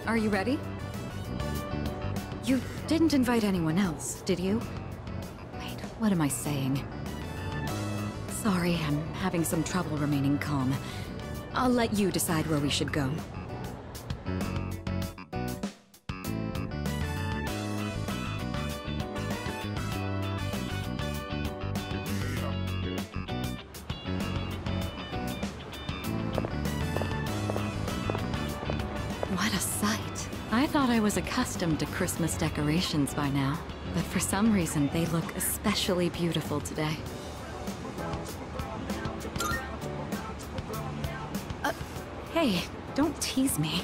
Are you ready? You didn't invite anyone else, did you? Wait, what am I saying? Sorry, I'm having some trouble remaining calm. I'll let you decide where we should go. What a sight. I thought I was accustomed to Christmas decorations by now, but for some reason they look especially beautiful today. Hey, don't tease me.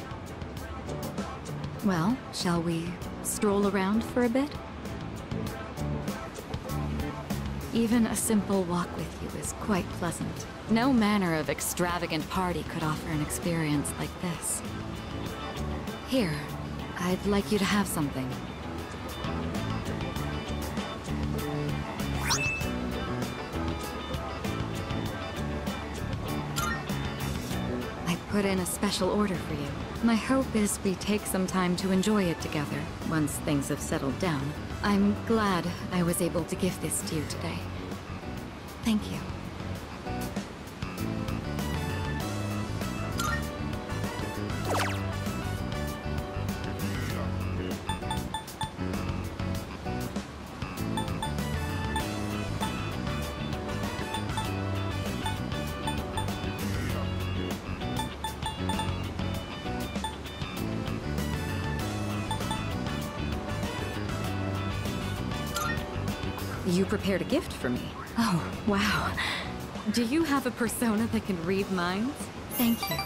Well, shall we stroll around for a bit? Even a simple walk with you is quite pleasant. No manner of extravagant party could offer an experience like this. Here, I'd like you to have something. I put in a special order for you. My hope is we take some time to enjoy it together, once things have settled down. I'm glad I was able to give this to you today. Thank you. You prepared a gift for me. Oh, wow. Do you have a persona that can read minds? Thank you.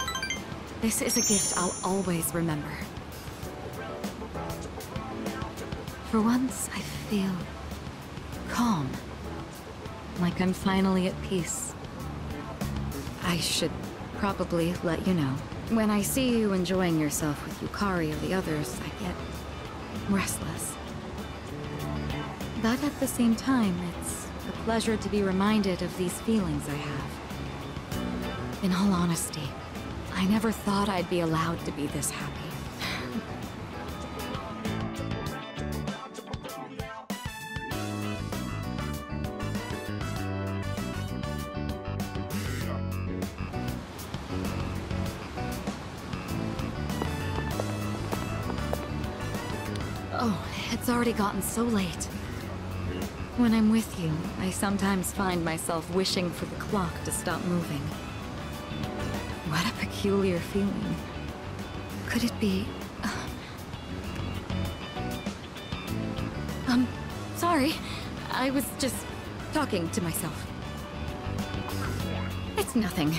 This is a gift I'll always remember. For once, I feel calm. Like I'm finally at peace. I should probably let you know. When I see you enjoying yourself with Yukari or the others, I get restless. But at the same time, it's a pleasure to be reminded of these feelings I have. In all honesty, I never thought I'd be allowed to be this happy. Oh, it's already gotten so late. When I'm with you, I sometimes find myself wishing for the clock to stop moving. What a peculiar feeling. Could it be... sorry. I was just talking to myself. It's nothing.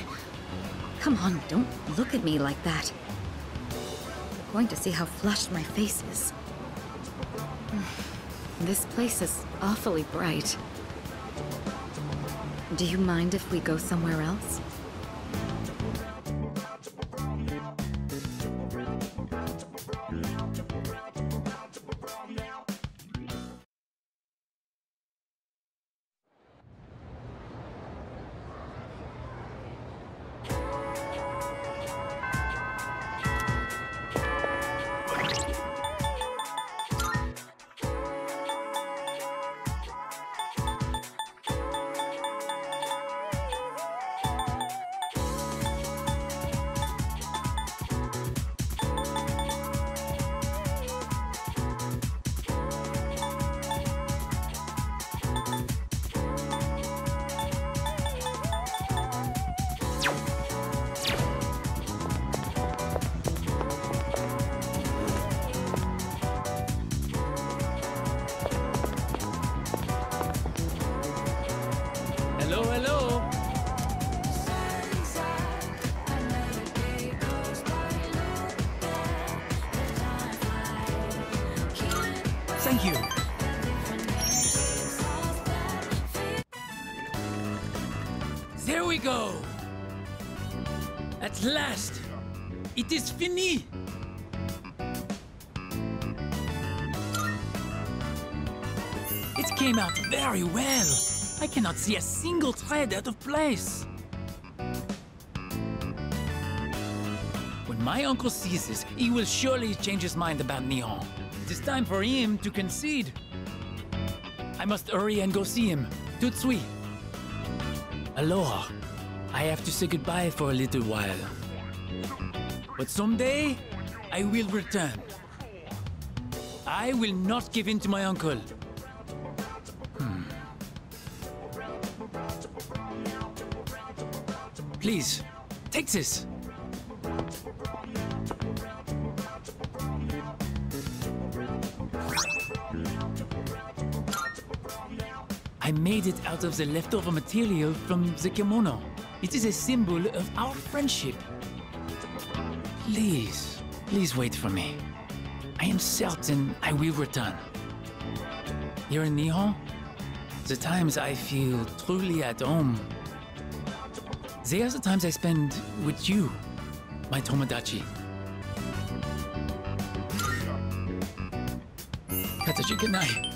Come on, don't look at me like that. You're going to see how flushed my face is. This place is awfully bright. Do you mind if we go somewhere else? Thank you. There we go. At last, it is fini. It came out very well. I cannot see a single thread out of place. When my uncle sees this, he will surely change his mind about Nihon. It is time for him to concede. I must hurry and go see him. Tout suite. Aloha. I have to say goodbye for a little while. But someday, I will return. I will not give in to my uncle. Please, take this. I made it out of the leftover material from the kimono. It is a symbol of our friendship. Please, please wait for me. I am certain I will return. Here in Nihon, the times I feel truly at home, they are the times I spend with you, my Tomodachi. Katachi, good night.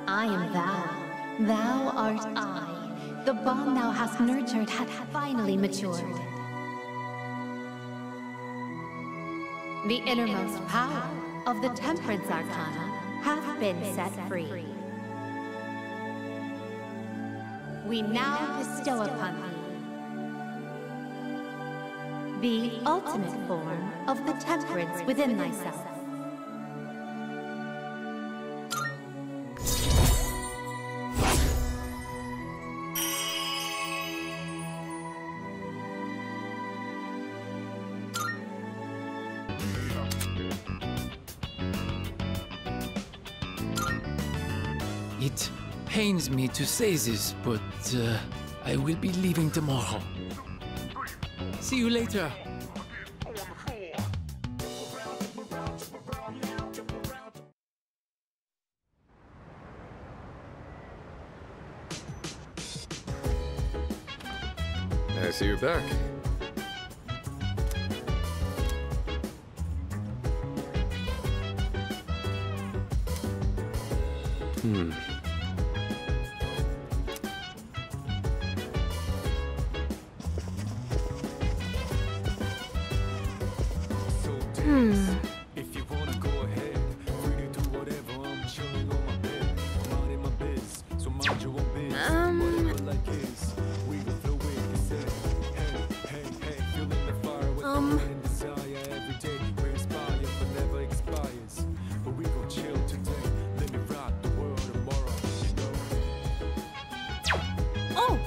I am thou. Thou art I. The bond thou hast nurtured hath finally matured. The innermost power of the Temperance Arcana hath been set free. We now bestow upon thee the ultimate form of the temperance within thyself. It pains me to say this, but I will be leaving tomorrow. See you later. I see you're back. If you wanna go ahead, free to do whatever. I'm chilling on my bed, minding my biz. So mind your own biz. Whatever like is, we go through it. He said, hey, feeling the fire with the burning desire every day. We inspire, but never expires. But we gon' chill today. Let me rock the world tomorrow. You know. Oh!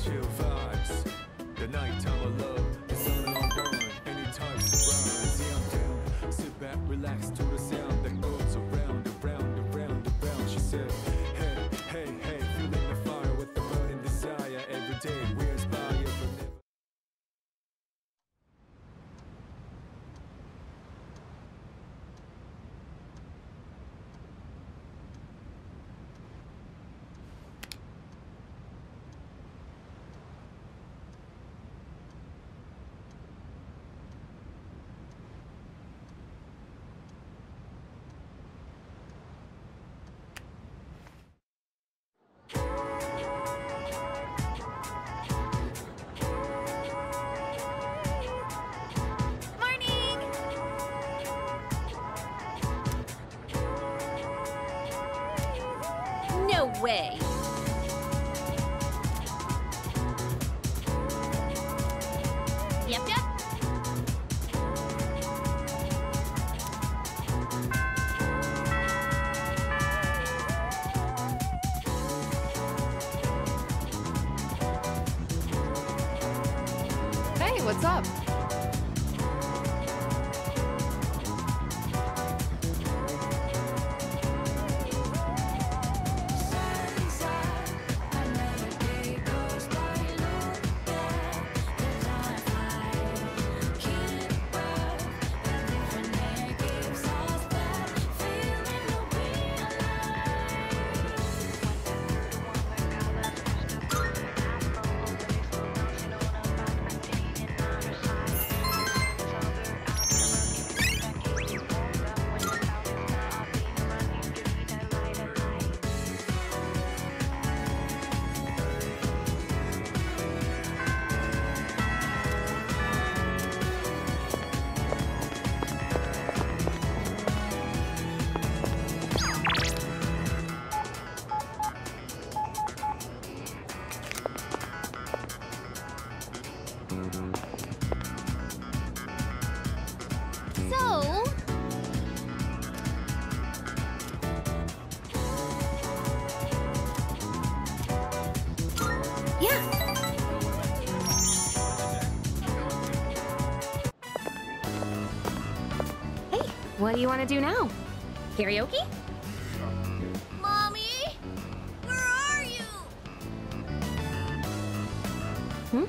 Chill vibes, the nighttime of love, the sun on burn, anytime surprise. Yeah, I'm down. Sit back, relax to the sound that goes around, around, around, around. She said, hey, feeling the fire with the burning desire every day. We inspire, but never. Morning! No way! Yep. what's up? What do you want to do now? Karaoke? Mommy? Where are you? Hmm?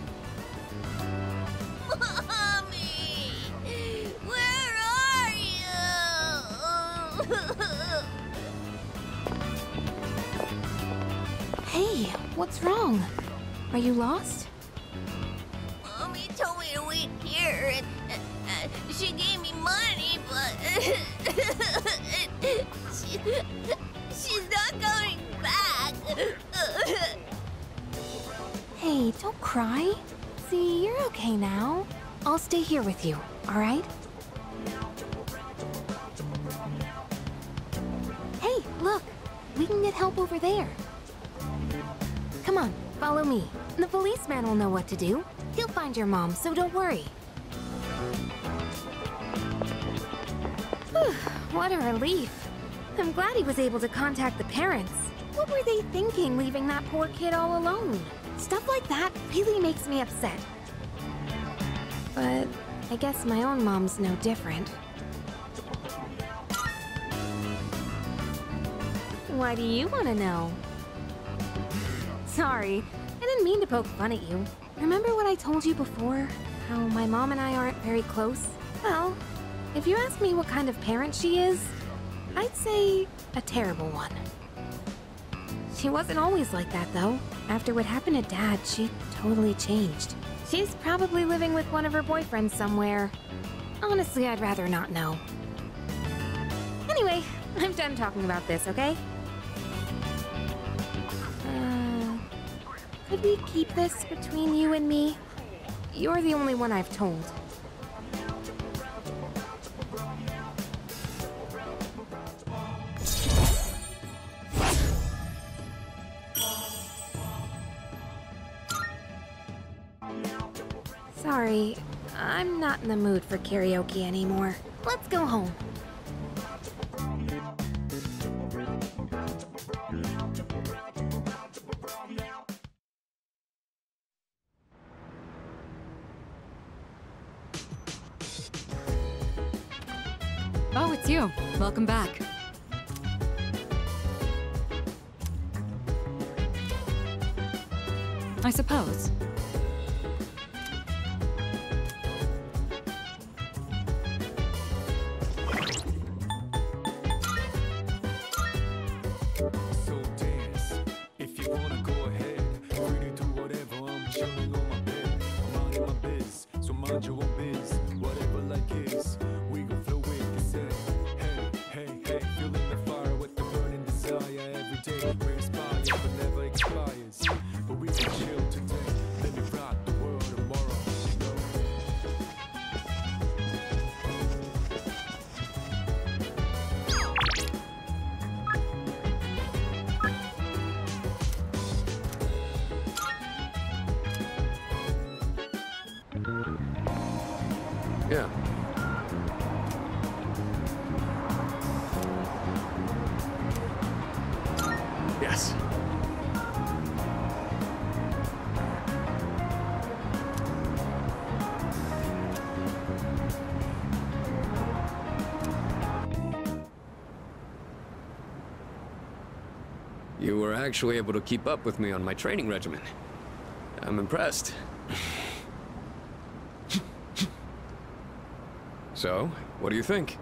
Mommy! Where are you? Hey, what's wrong? Are you lost? Mommy told me to wait here, and she gave me money, but she's not coming back. Hey, don't cry. See, you're okay now. I'll stay here with you, all right? Hey, look. We can get help over there. Come on, follow me. The policeman will know what to do. He'll find your mom, so don't worry. What a relief. I'm glad he was able to contact the parents. What were they thinking, leaving that poor kid all alone? Stuff like that really makes me upset. But I guess my own mom's no different. Why do you want to know? Sorry, I didn't mean to poke fun at you. Remember what I told you before? How my mom and I aren't very close? Well, if you ask me what kind of parent she is, I'd say a terrible one. She wasn't always like that, though. After what happened to Dad, she totally changed. She's probably living with one of her boyfriends somewhere. Honestly, I'd rather not know. Anyway, I'm done talking about this, okay? Could we keep this between you and me? You're the only one I've told. Sorry, I'm not in the mood for karaoke anymore. Let's go home. Oh, it's you. Welcome back. I suppose. So dance, if you wanna go ahead. Free to do whatever, I'm chilling on my bed. I'm minding my biz, so mind your own biz. Whatever like is, we gon' flow with this head. Hey, hey, hey, feeling the fire with the burning desire. Every day we inspire, but never expires. But we can chill today. You were actually able to keep up with me on my training regimen. I'm impressed. So, what do you think?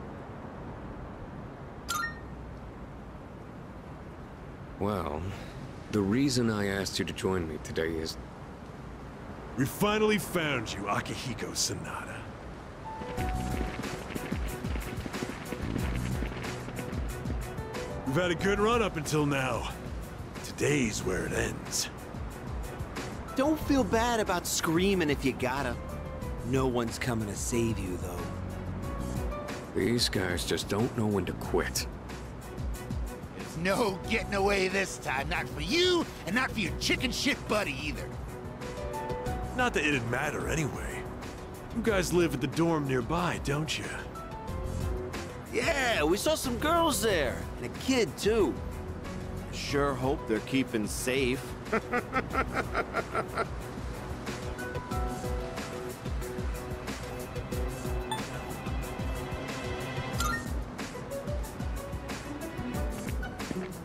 Well, the reason I asked you to join me today is... We finally found you, Akihiko Sanada. We've had a good run up until now. Today's where it ends. Don't feel bad about screaming if you gotta. No one's coming to save you, though. These guys just don't know when to quit. There's no getting away this time. Not for you, and not for your chicken shit buddy either. Not that it'd matter anyway. You guys live at the dorm nearby, don't you? Yeah, we saw some girls there. And a kid, too. Sure hope they're keeping safe.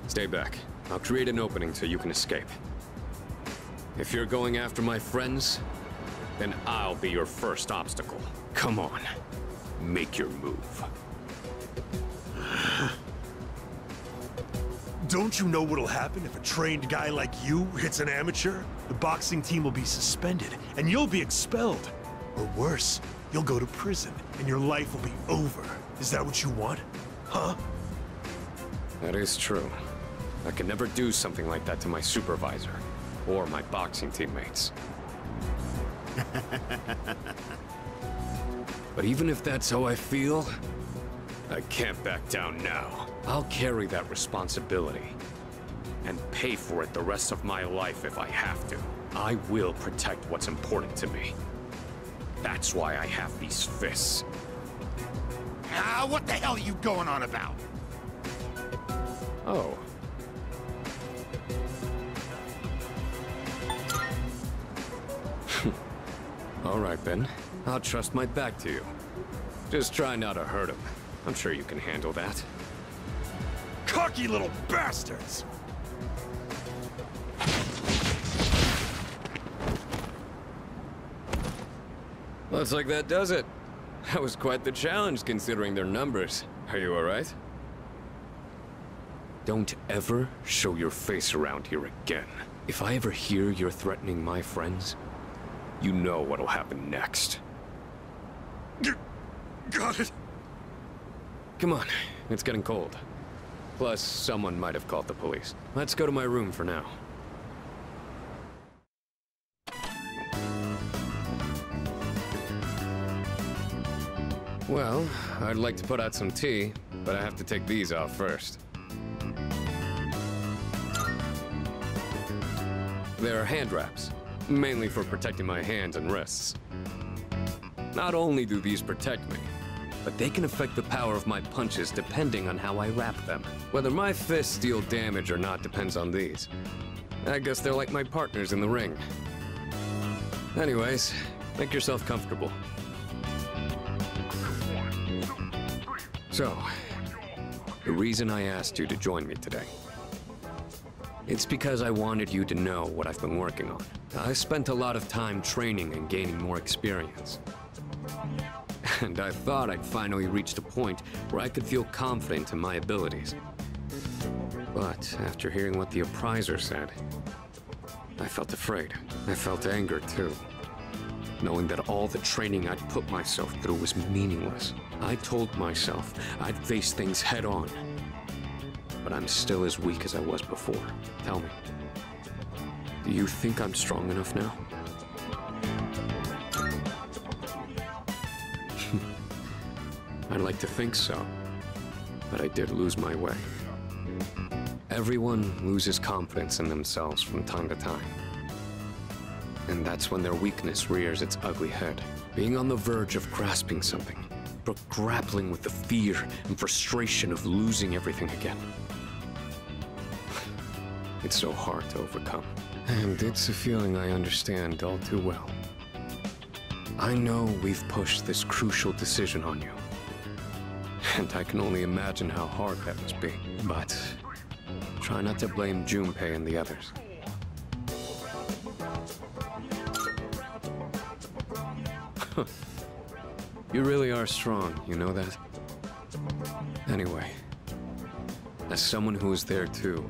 Stay back. I'll create an opening so you can escape. If you're going after my friends, then I'll be your first obstacle. Come on, make your move. Don't you know what'll happen if a trained guy like you hits an amateur? The boxing team will be suspended, and you'll be expelled. Or worse, you'll go to prison, and your life will be over. Is that what you want? Huh? That is true. I could never do something like that to my supervisor, or my boxing teammates. But even if that's how I feel, I can't back down now. I'll carry that responsibility, and pay for it the rest of my life if I have to. I will protect what's important to me. That's why I have these fists. Ah, what the hell are you going on about? Oh. All right, then. I'll trust my back to you. Just try not to hurt him. I'm sure you can handle that. Cocky little bastards! Looks like that does it. That was quite the challenge considering their numbers. Are you all right? Don't ever show your face around here again. If I ever hear you're threatening my friends, you know what'll happen next. Got it. Come on, it's getting cold. Plus, someone might have called the police. Let's go to my room for now. Well, I'd like to put out some tea, but I have to take these off first. They're hand wraps, mainly for protecting my hands and wrists. Not only do these protect me, but they can affect the power of my punches depending on how I wrap them. Whether my fists deal damage or not depends on these. I guess they're like my partners in the ring. Anyways, make yourself comfortable. So, the reason I asked you to join me today, it's because I wanted you to know what I've been working on. I spent a lot of time training and gaining more experience. And I thought I'd finally reached a point where I could feel confident in my abilities. But after hearing what the appraiser said, I felt afraid. I felt anger too, knowing that all the training I'd put myself through was meaningless. I told myself I'd face things head on, but I'm still as weak as I was before. Tell me, do you think I'm strong enough now? I'd like to think so, but I did lose my way. Everyone loses confidence in themselves from time to time. And that's when their weakness rears its ugly head. Being on the verge of grasping something, but grappling with the fear and frustration of losing everything again. It's so hard to overcome. And it's a feeling I understand all too well. I know we've pushed this crucial decision on you. And I can only imagine how hard that must be. But Try not to blame Junpei and the others. You really are strong, you know that? Anyway, as someone who was there too,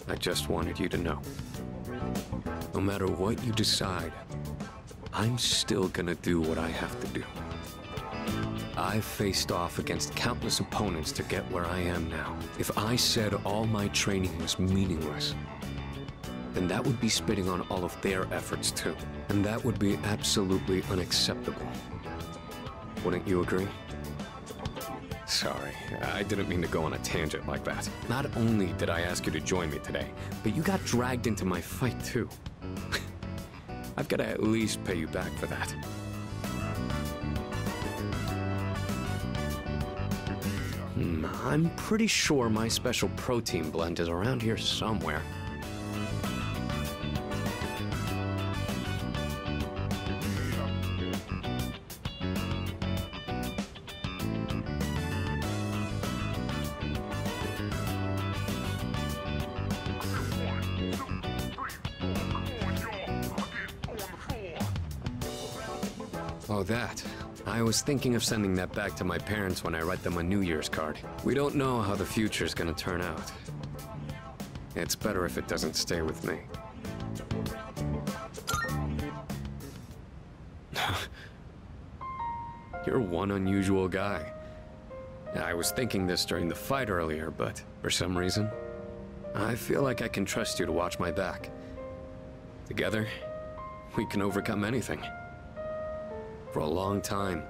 I just wanted you to know. No matter what you decide, I'm still gonna do what I have to do. I've faced off against countless opponents to get where I am now. If I said all my training was meaningless, then that would be spitting on all of their efforts too. And that would be absolutely unacceptable. Wouldn't you agree? Sorry, I didn't mean to go on a tangent like that. Not only did I ask you to join me today, but you got dragged into my fight too. I've got to at least pay you back for that. I'm pretty sure my special protein blend is around here somewhere. Oh, that. I was thinking of sending that back to my parents when I write them a New Year's card. We don't know how the future's gonna turn out. It's better if it doesn't stay with me. You're one unusual guy. I was thinking this during the fight earlier, but for some reason, I feel like I can trust you to watch my back. Together, we can overcome anything. For a long time,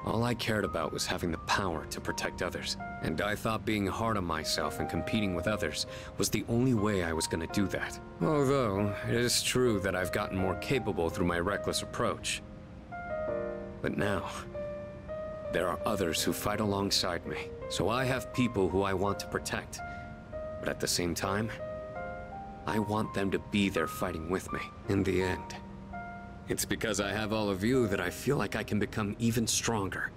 all I cared about was having the power to protect others. And I thought being hard on myself and competing with others was the only way I was gonna do that. Although, it is true that I've gotten more capable through my reckless approach. But now, there are others who fight alongside me. So I have people who I want to protect. But at the same time, I want them to be there fighting with me in the end. It's because I have all of you that I feel like I can become even stronger.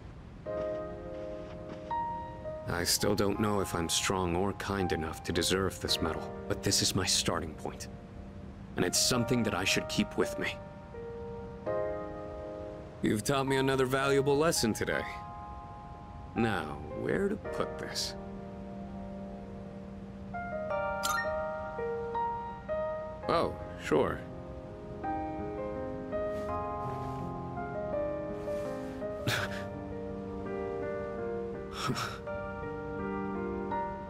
I still don't know if I'm strong or kind enough to deserve this medal, but this is my starting point. And it's something that I should keep with me. You've taught me another valuable lesson today. Now, where to put this? Oh, sure.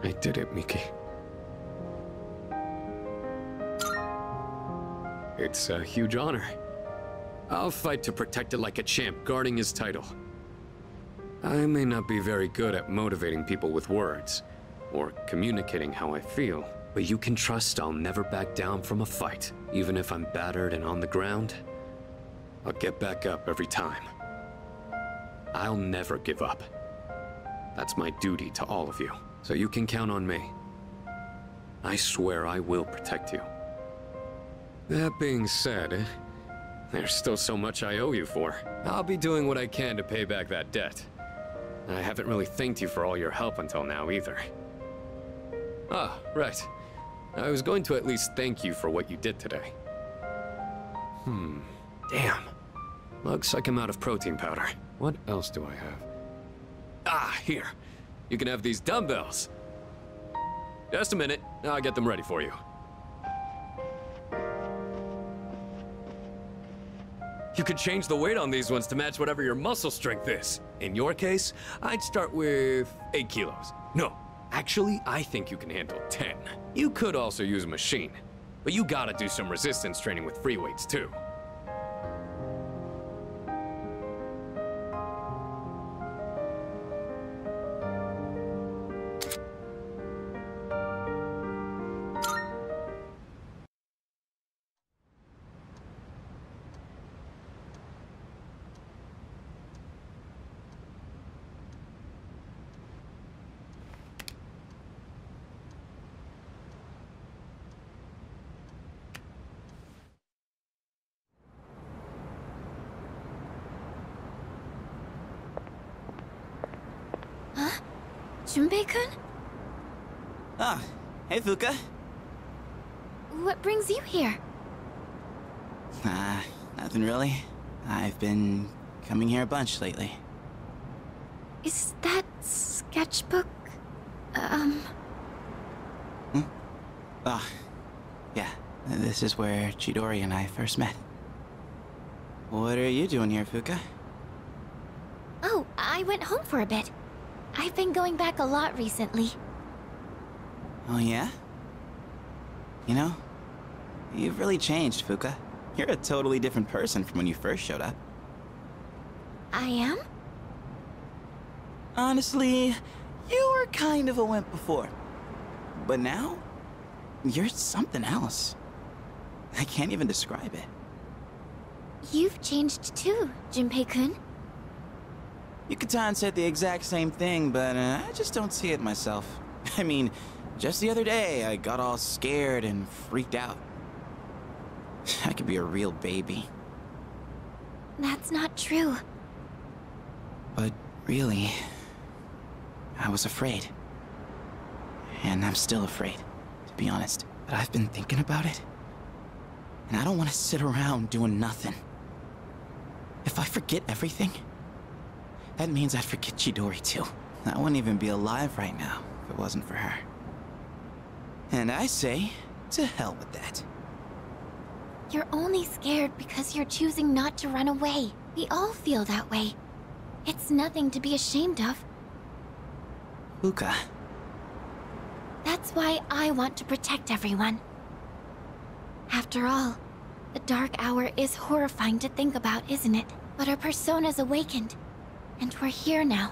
I did it, Miki. It's a huge honor. I'll fight to protect it like a champ, guarding his title. I may not be very good at motivating people with words, or communicating how I feel, but you can trust I'll never back down from a fight. Even if I'm battered and on the ground, I'll get back up every time. I'll never give up. That's my duty to all of you, so you can count on me. I swear I will protect you. That being said, there's still so much I owe you for. I'll be doing what I can to pay back that debt. I haven't really thanked you for all your help until now either. Ah, right. I was going to at least thank you for what you did today. Damn. Looks like I'm out of protein powder. What else do I have? Ah, here. You can have these dumbbells. Just a minute. I'll get them ready for you. You could change the weight on these ones to match whatever your muscle strength is. In your case, I'd start with 8 kilos. No, actually, I think you can handle 10. You could also use a machine, but you gotta do some resistance training with free weights too. Junpei-kun? Ah, Hey, Fuuka. What brings you here? Nothing really. I've been coming here a bunch lately. Is that sketchbook? Oh, yeah. This is where Chidori and I first met. What are you doing here, Fuuka? Oh, I went home for a bit. I've been going back a lot recently. Oh, yeah? You know, you've really changed, Fuuka. You're a totally different person from when you first showed up. I am? Honestly, you were kind of a wimp before. But now, you're something else. I can't even describe it. You've changed too, Junpei-kun. Yuka-tan said the exact same thing, but I just don't see it myself. I mean, just the other day, I got all scared and freaked out. I could be a real baby. That's not true. But really, I was afraid. And I'm still afraid, to be honest. But I've been thinking about it. And I don't want to sit around doing nothing. If I forget everything, that means I'd forget Chidori too. I wouldn't even be alive right now if it wasn't for her. And I say, to hell with that. You're only scared because you're choosing not to run away. We all feel that way. It's nothing to be ashamed of. Fuuka. That's why I want to protect everyone. After all, the Dark Hour is horrifying to think about, isn't it? But our persona's awakened, and we're here now.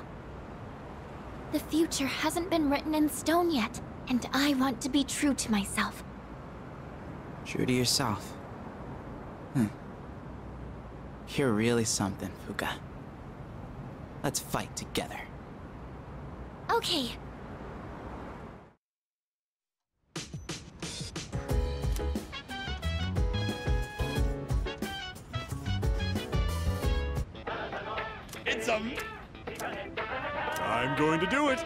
The future hasn't been written in stone yet, and I want to be true to myself. True to yourself. You're really something, Fuuka. Let's fight together. Okay. I'm going to do it.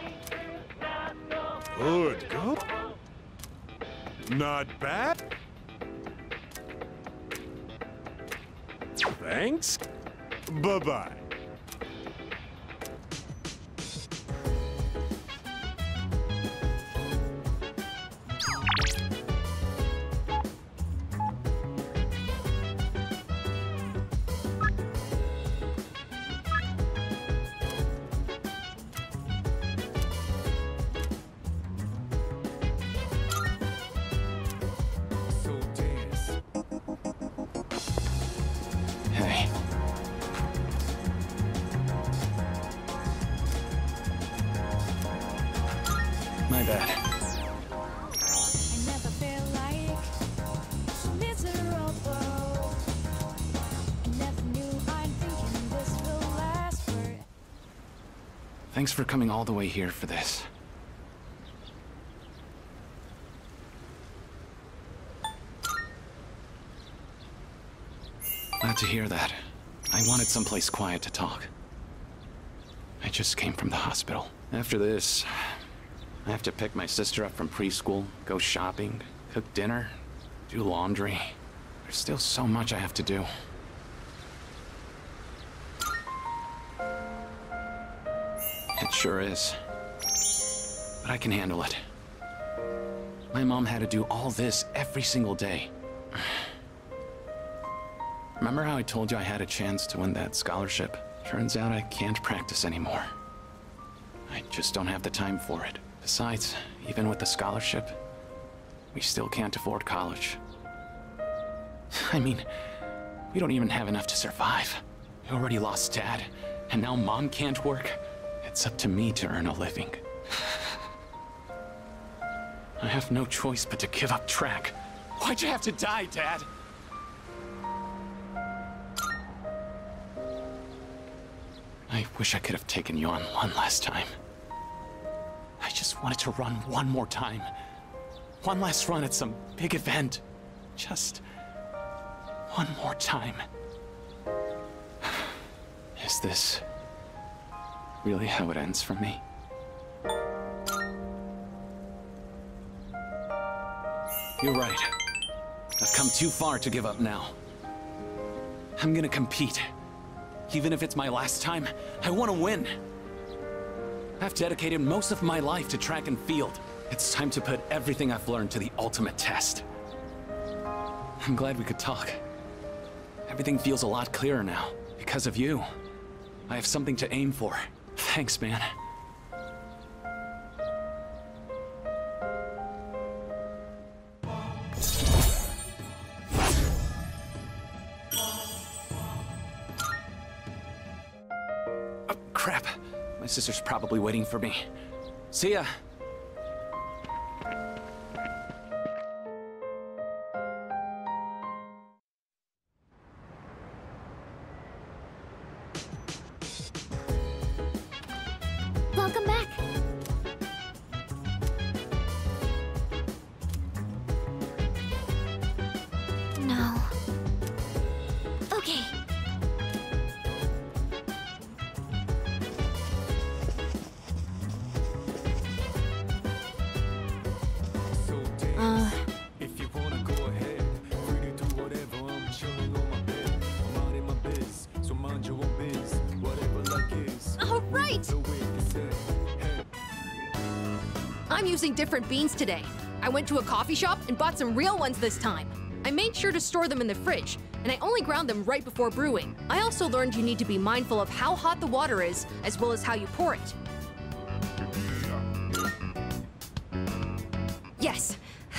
Good, go. Not bad. Thanks. Bye-bye. Hey. My bad. Thanks for coming all the way here for this. Glad to hear that. I wanted someplace quiet to talk. I just came from the hospital. After this, I have to pick my sister up from preschool, go shopping, cook dinner, do laundry. There's still so much I have to do. It sure is. But I can handle it. My mom had to do all this every single day. Remember how I told you I had a chance to win that scholarship? Turns out I can't practice anymore. I just don't have the time for it. Besides, even with the scholarship, we still can't afford college. I mean, we don't even have enough to survive. We already lost Dad, and now Mom can't work. It's up to me to earn a living. I have no choice but to give up track. Why'd you have to die, Dad? I wish I could have taken you on one last time. I just wanted to run one more time. One last run at some big event. Just one more time. Is this really how it ends for me? You're right. I've come too far to give up now. I'm gonna compete. Even if it's my last time, I want to win. I've dedicated most of my life to track and field. It's time to put everything I've learned to the ultimate test. I'm glad we could talk. Everything feels a lot clearer now, because of you. I have something to aim for. Thanks, man. Oh, crap. My sister's probably waiting for me. See ya. Welcome back. No. Okay. If you wanna go ahead, free to do whatever. I'm chilling on my bed, minding my biz. So mind your own biz, whatever luck is. All right. I'm using different beans today. I went to a coffee shop and bought some real ones this time. I made sure to store them in the fridge, and I only ground them right before brewing. I also learned you need to be mindful of how hot the water is, as well as how you pour it. Yes,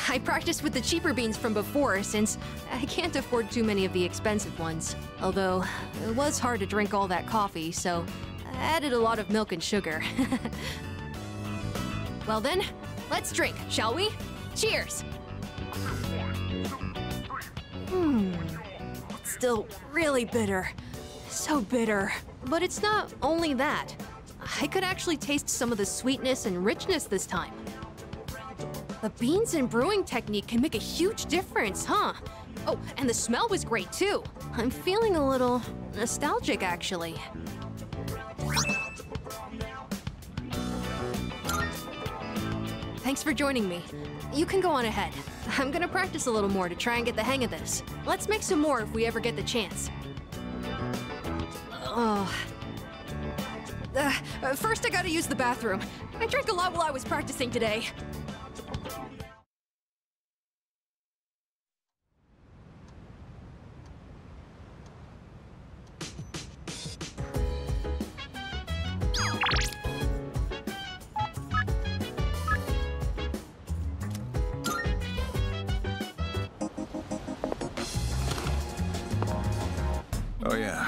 I practiced with the cheaper beans from before, since I can't afford too many of the expensive ones. Although, it was hard to drink all that coffee, so I added a lot of milk and sugar. Well then, let's drink, shall we? Cheers! It's still really bitter. So bitter. But it's not only that. I could actually taste some of the sweetness and richness this time. The beans and brewing technique can make a huge difference, huh? Oh, and the smell was great too. I'm feeling a little nostalgic, actually. Thanks for joining me. You can go on ahead. I'm gonna practice a little more to try and get the hang of this. Let's make some more if we ever get the chance. First I gotta use the bathroom. I drank a lot while I was practicing today. Oh, yeah.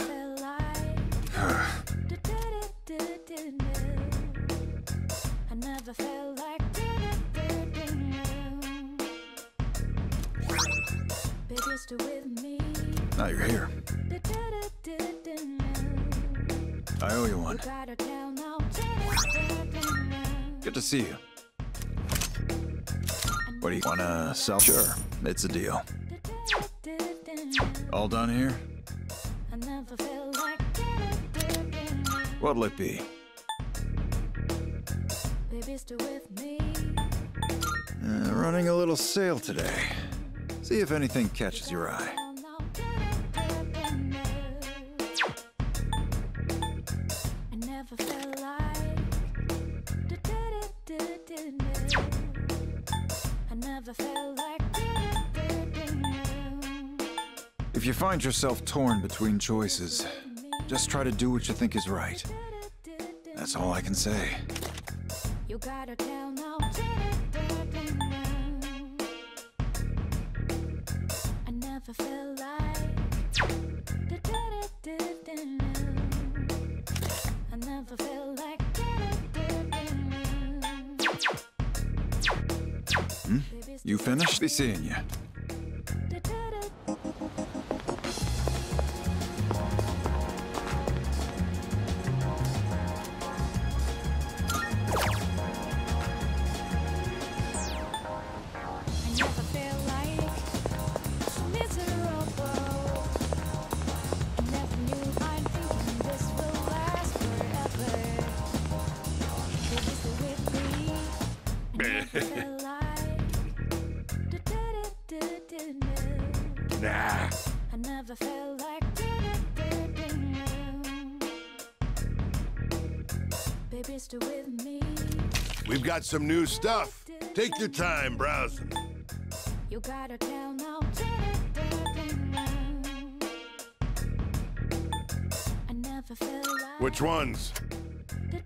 Now you're here. I owe you one. Good to see you. What do you wanna sell? Sure, it's a deal. All done here? What'll it be? Running a little sale today. See if anything catches your eye. If you find yourself torn between choices, just try to do what you think is right. That's all I can say. You gotta tell now. I never felt like I never felt like You finished? Be seeing you. We've got some new stuff. Take your time browsing. You gotta tell now. I never felt like Which ones? I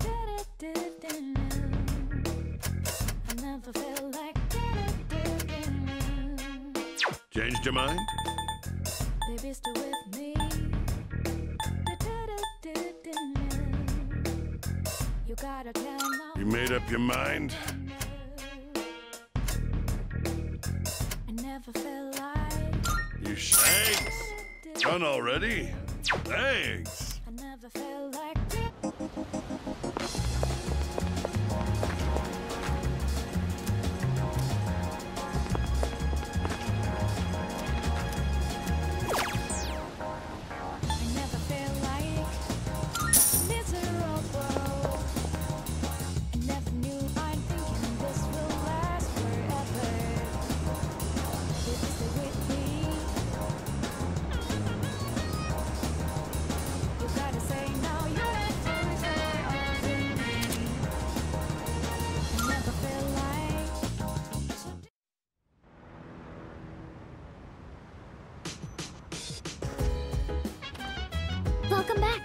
never felt like Changed your mind? baby still with me. You gotta tell now. You made up your mind? I never felt like You thanks. Done already? Thanks. I never felt like Welcome back.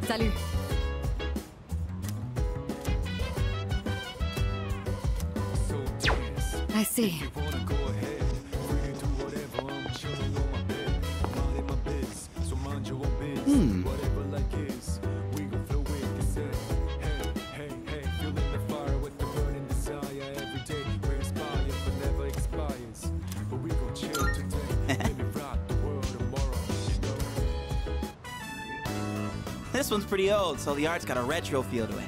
Salut. I see. This one's pretty old, so the art's got a retro feel to it.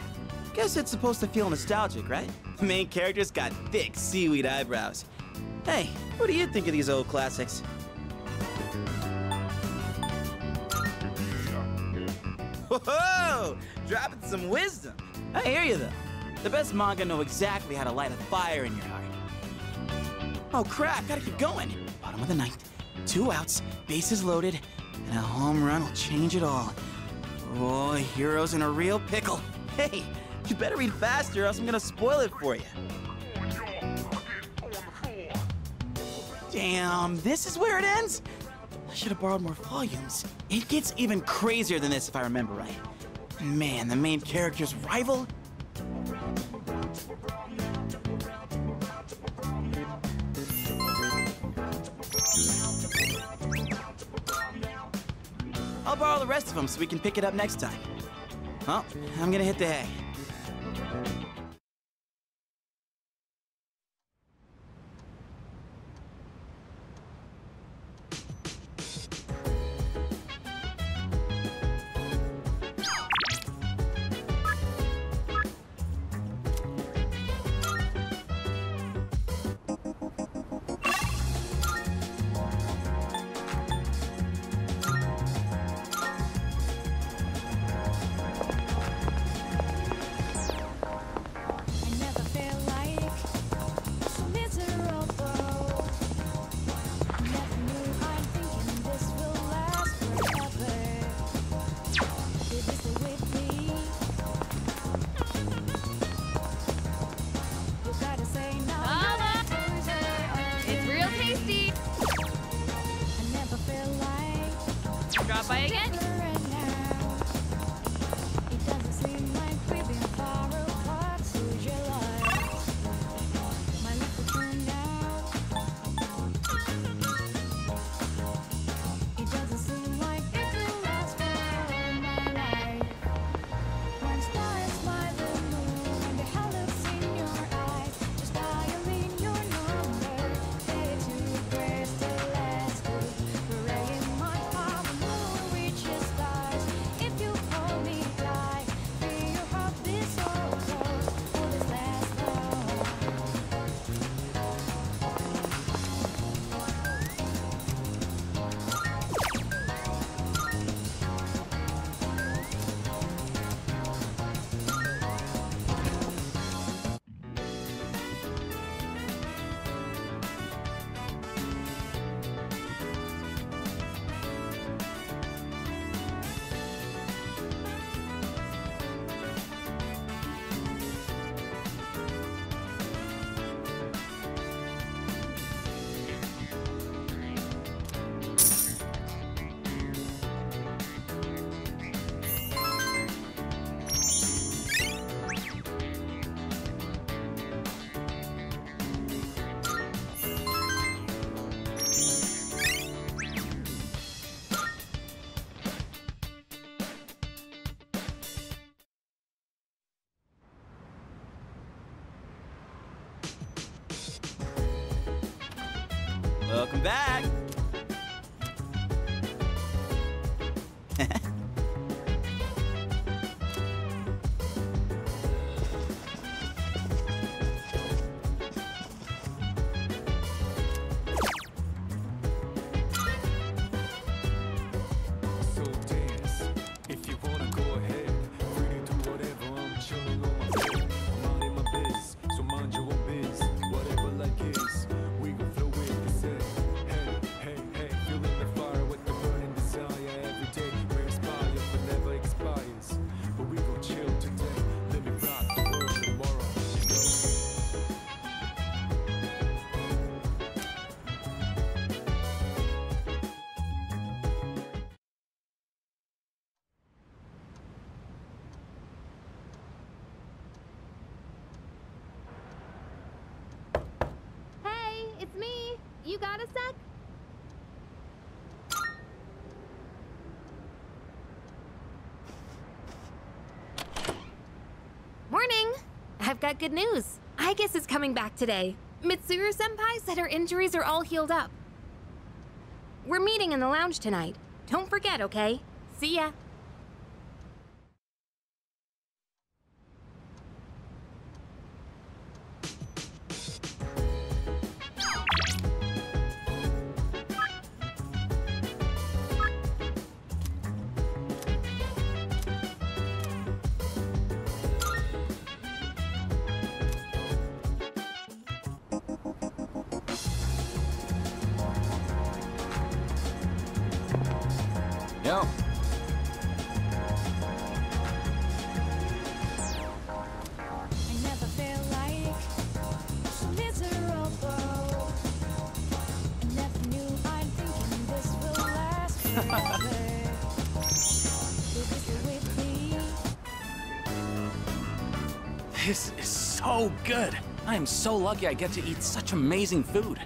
Guess it's supposed to feel nostalgic, right? The main character's got thick seaweed eyebrows. Hey, what do you think of these old classics? Whoa! Dropping some wisdom. I hear you, though. The best manga know exactly how to light a fire in your heart. Oh, crap, gotta keep going. Bottom of the ninth, 2 outs, bases loaded, and a home run will change it all. Boy, Hero's in a real pickle. Hey, you better read faster or else I'm gonna spoil it for you. Damn, this is where it ends? I should have borrowed more volumes. It gets even crazier than this if I remember right. Man, the main character's rival? I'll borrow the rest of them so we can pick it up next time. Well, I'm gonna hit the hay. Welcome back! So dance. If you wanna go ahead, free to do whatever. I'm chilling on my bed. I'm minding my biz, so mind your own biz. Whatever like is, we gon' flow with this head. Hey, hey, hey, feeling the fire with the burning desire. Every day we inspire, but never expires. But we gon' chill today. Let me rock the world tomorrow. You know? Hey, it's me. You got a sec? Morning. I've got good news. Aigis is coming back today. Mitsuru-senpai said her injuries are all healed up. We're meeting in the lounge tonight. Don't forget, okay? See ya. Yo. I never felt like so miserable. I never knew I'm thinking this will last forever. Baby, stay with me. This is so good. I am so lucky I get to eat such amazing food.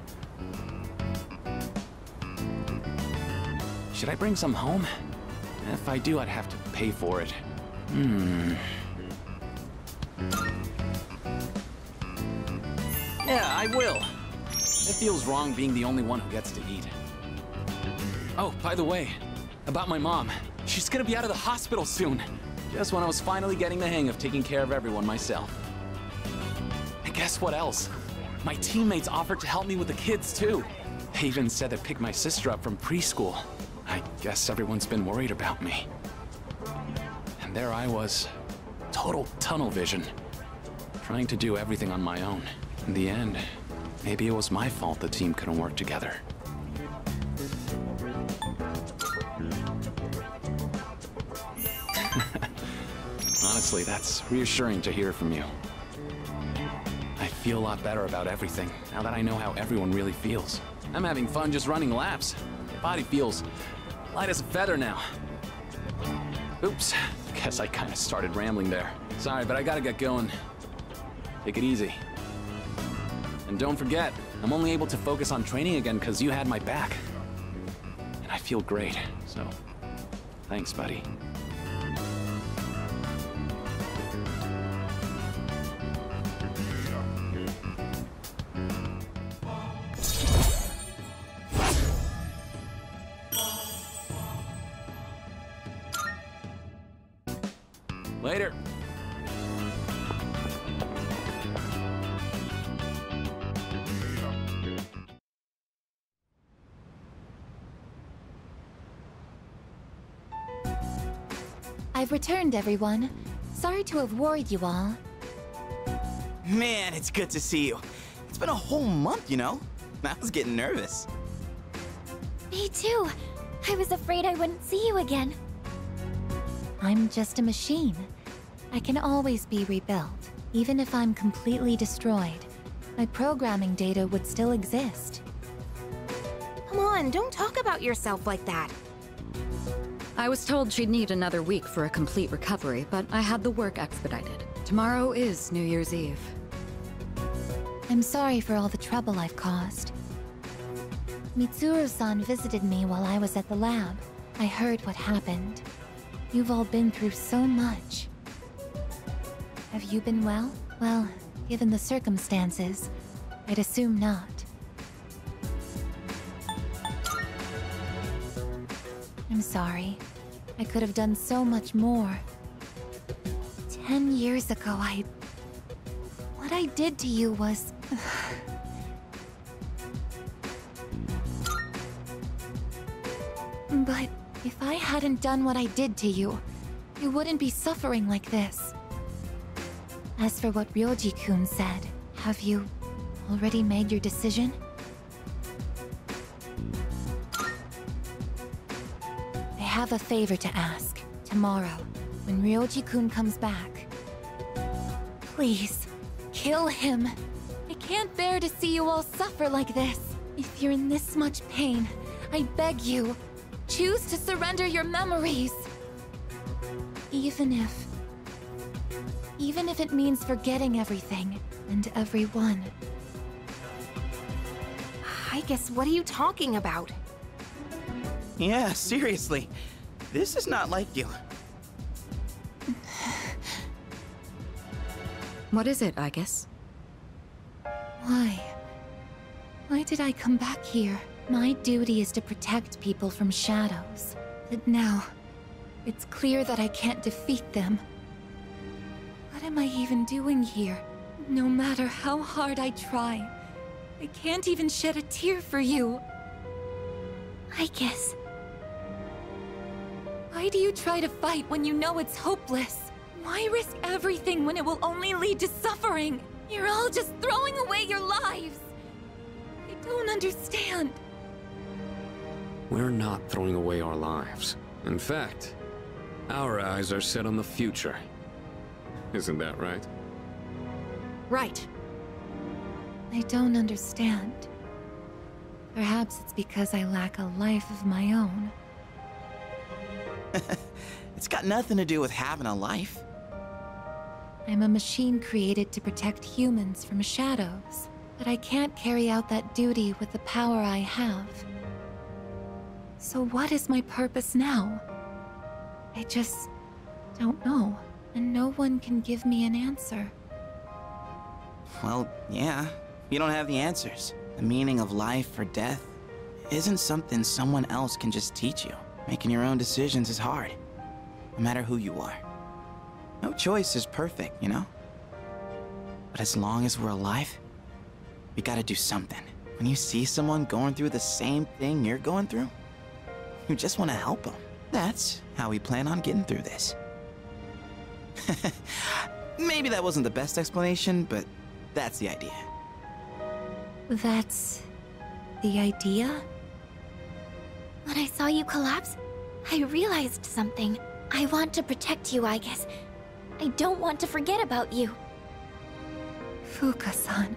Should I bring some home? If I do, I'd have to pay for it. Yeah, I will. It feels wrong being the only one who gets to eat. Oh, by the way, about my mom. She's gonna be out of the hospital soon. Just when I was finally getting the hang of taking care of everyone myself. And guess what else? My teammates offered to help me with the kids too. They even said they'd pick my sister up from preschool. I guess everyone's been worried about me. And there I was, total tunnel vision, trying to do everything on my own. In the end, maybe it was my fault the team couldn't work together. Honestly, that's reassuring to hear from you. I feel a lot better about everything, now that I know how everyone really feels. I'm having fun just running laps. My body feels light as a feather now. Oops, guess I kind of started rambling there. Sorry, but I gotta get going. Take it easy. And don't forget, I'm only able to focus on training again because you had my back. And I feel great, so thanks, buddy. Later. I've returned, everyone. Sorry to have worried you all. Man, it's good to see you. It's been a whole month, you know? I was getting nervous. Me too. I was afraid I wouldn't see you again. I'm just a machine. I can always be rebuilt. Even if I'm completely destroyed, my programming data would still exist. Come on, don't talk about yourself like that. I was told she'd need another week for a complete recovery, but I had the work expedited. Tomorrow is New Year's Eve. I'm sorry for all the trouble I've caused. Mitsuru-san visited me while I was at the lab. I heard what happened. You've all been through so much. Have you been well? Well, given the circumstances, I'd assume not. I'm sorry. I could have done so much more. 10 years ago, what I did to you was... But if I hadn't done what I did to you, you wouldn't be suffering like this. As for what Ryoji-kun said, have you already made your decision? I have a favor to ask. Tomorrow, when Ryoji-kun comes back, please, kill him. I can't bear to see you all suffer like this. If you're in this much pain, I beg you, choose to surrender your memories. Even if it means forgetting everything and everyone. I guess, what are you talking about? Yeah, seriously. This is not like you. What is it, Aigis? Why? Why did I come back here? My duty is to protect people from shadows. But now, it's clear that I can't defeat them. What am I even doing here? No matter how hard I try, I can't even shed a tear for you. Aigis. Why do you try to fight when you know it's hopeless? Why risk everything when it will only lead to suffering? You're all just throwing away your lives. I don't understand. We're not throwing away our lives. In fact, our eyes are set on the future. Isn't that right? Right. I don't understand. Perhaps it's because I lack a life of my own. It's got nothing to do with having a life. I'm a machine created to protect humans from shadows, but I can't carry out that duty with the power I have. So what is my purpose now? I just don't know, and no one can give me an answer. Well, yeah, you don't have the answers. The meaning of life or death isn't something someone else can just teach you. Making your own decisions is hard, no matter who you are. No choice is perfect, you know? But as long as we're alive, we gotta do something. When you see someone going through the same thing you're going through, you just want to help them. That's how we plan on getting through this. Maybe that wasn't the best explanation, but that's the idea. That's the idea? When I saw you collapse, I realized something. I want to protect you, Aigis. I don't want to forget about you. Fuuka-san.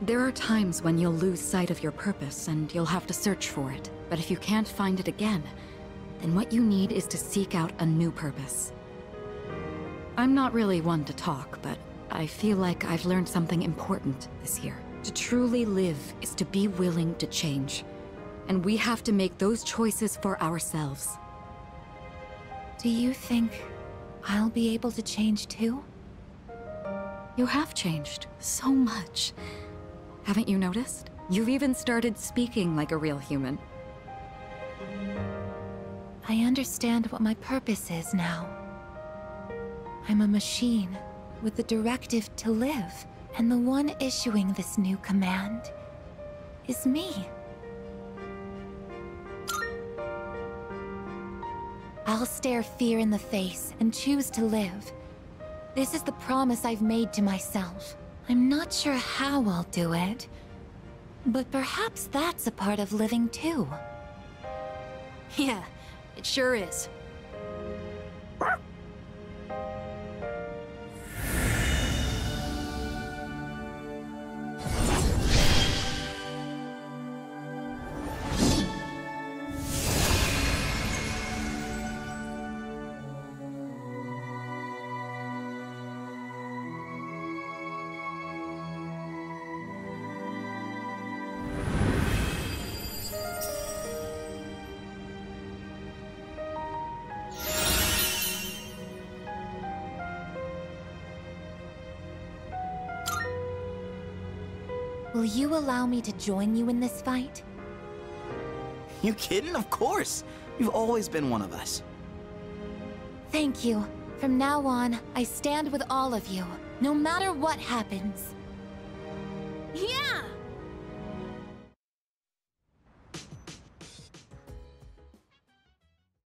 There are times when you'll lose sight of your purpose and you'll have to search for it. But if you can't find it again, then what you need is to seek out a new purpose. I'm not really one to talk, but I feel like I've learned something important this year. To truly live is to be willing to change. And we have to make those choices for ourselves. Do you think I'll be able to change too? You have changed so much. Haven't you noticed? You've even started speaking like a real human. I understand what my purpose is now. I'm a machine with the directive to live, and the one issuing this new command is me. I'll stare fear in the face and choose to live. This is the promise I've made to myself. I'm not sure how I'll do it, but perhaps that's a part of living too. Yeah, it sure is. Will you allow me to join you in this fight? You kidding? Of course. You've always been one of us. Thank you. From now on, I stand with all of you, no matter what happens. Yeah!